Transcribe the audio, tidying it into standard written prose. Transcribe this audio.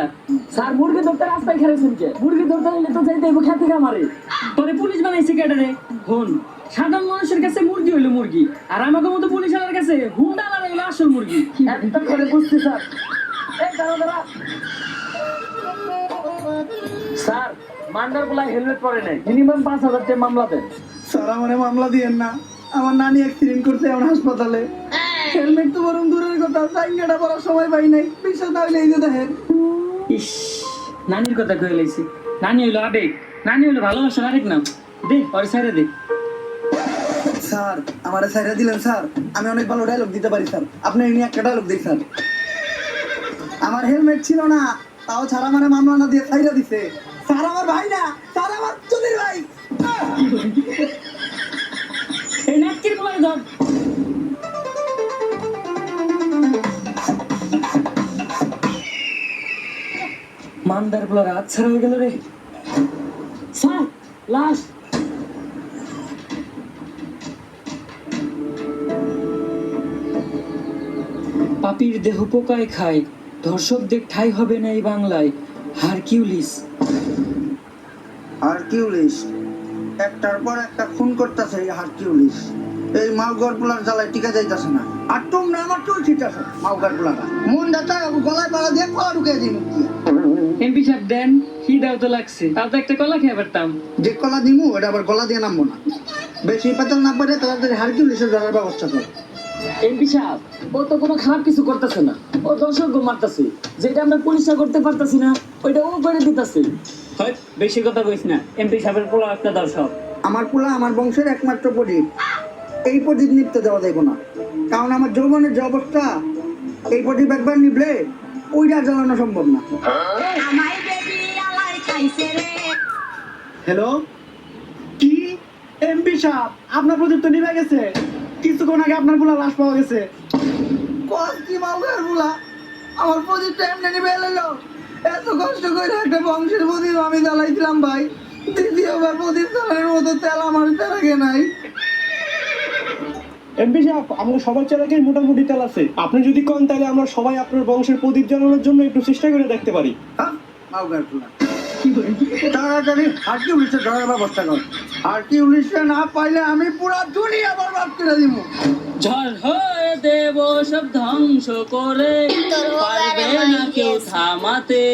Sir. Sir মুরগি ধরতে রাস্তায় খেলেছেন কে? মুরগি ধরতে হলে তো যাইতে হইব খেতে খামারে। তোরে পুলিশ বানাইছে কেডারে? হন, সাধারণ মানুষের কাছে মুরগি হইলো মুরগি, আর আমাকে মতো পুলিশের কাছে হুন্ডা আলাদা হইলো আসল মুরগি। একটা করে বুঝছি স্যার। এই দাঁড়া দাঁড়া। স্যার মান্ডার বলা হেলমেট পরে নাই, মিনিমাম 5,000 টাকা মামলা দেন। স্যার আমারে মামলা দিয়েন না, আমার নানি অ্যাক্সিডেন্ট করতে আমার হাসপাতালে। হেলমেট তো বরং দূরের কথা, সাইকেলটা পরার সময় পাই নাই। বিশ্বাস না হইলে এই যে দেখেন। ইস, নানির কথা কয়ে লাইছি। নানি হইলো আবেগ, নানি হইলো ভালোবাসার আরেক নাম। দে ওর সাইরে দে। স্যার আমারে সাইরা দিলেন স্যার, আমি অনেক ভালো ডায়লগ দিতে পারি স্যার, আপনি এনে একটা ডায়লগ দিই স্যার। আমার হেলমেট ছিল না, তাও ছাড়া মানে মামলা না দিয়ে সাইরা দিছে। স্যার আমার ভাই না, স্যার আমার চুদির ভাই। এই নাটকির বলাই ধর। মান্দার বলার হাত ছাড়া হয়ে গেল রে। স্যার লাশ। পাপির দেহ পোকায় খায়, ধর্ষকদের ঠাঁই হবে না এই বাংলায়। হারকিউলিস। হারকিউলিস একটার পর একটা খুন করতেছে এই হারকিউলিস। এই মালগড় পোলার জ্বালায় টিকা যাইতাছে না। আর তোমরা আমার চুল ছিটাছো মালগড় পোলাটা। মন দাতা গলায় পাড়া দিয়ে কলা ঢুকে দিই মুখ দিয়ে। এমপি সাহেব দেন, খিদাও তো লাগছে, তাও তো একটা কলা খেয়ে পারতাম। যে কলা দিমু ওটা আবার গলা দিয়ে নামবো না। বেশি পাতাল না পারে তাড়াতাড়ি হারকিউলিসের ধরার ব্যবস্থা কর। এমপি সাহেব ও তো কোনো খারাপ কিছু করতেছে না, ও দর্শক মারতেছে। যেটা আমরা পুলিশরা করতে পারতাছি না ওইটা ও করে দিতেছে। হয় বেশি কথা কইস না, এমপি সাহেবের পোলা একটা দর্শক। আমার পোলা আমার বংশের একমাত্র প্রদীপ, এই প্রদীপ নিতে দেওয়া যাইব না। কারণ আমার যৌবনের যে অবস্থা, এই প্রদীপ একবার নিবলে ওইটা জ্বালানো সম্ভব না। হ্যালো, কি এমপি সাহেব আপনার প্রদীপ তো নিভে গেছে। কিছুক্ষণ আগে আপনার পোলা লাশ পাওয়া গেছে। কি মালগার পোলা আমার প্রদীপটা এমনি নিভে এলো। এত কষ্ট করে একটা বংশের প্রদীপ আমি জ্বালাইছিলাম ভাই, দ্বিতীয়বার প্রদীপ জ্বালানোর মতো তেল আমার তেলাকে নাই। এমপি সাহেব আমরা সবার চালাকেই মোটামুটি তেল আছে, আপনি যদি কন তাহলে আমরা সবাই আপনার বংশের প্রদীপ জ্বালানোর জন্য একটু চেষ্টা করে দেখতে পারি। হ্যাঁ মালগার পোলা তাড়াতাড়ি হারকিউলিসে ধরার ব্যবস্থা কর। হারকিউলিসে না পাইলে আমি পুরা দুনিয়া বরবাদ করে দিব। ঝড় হয়ে দেব সব ধ্বংস করে, পারবে না কেউ থামাতে।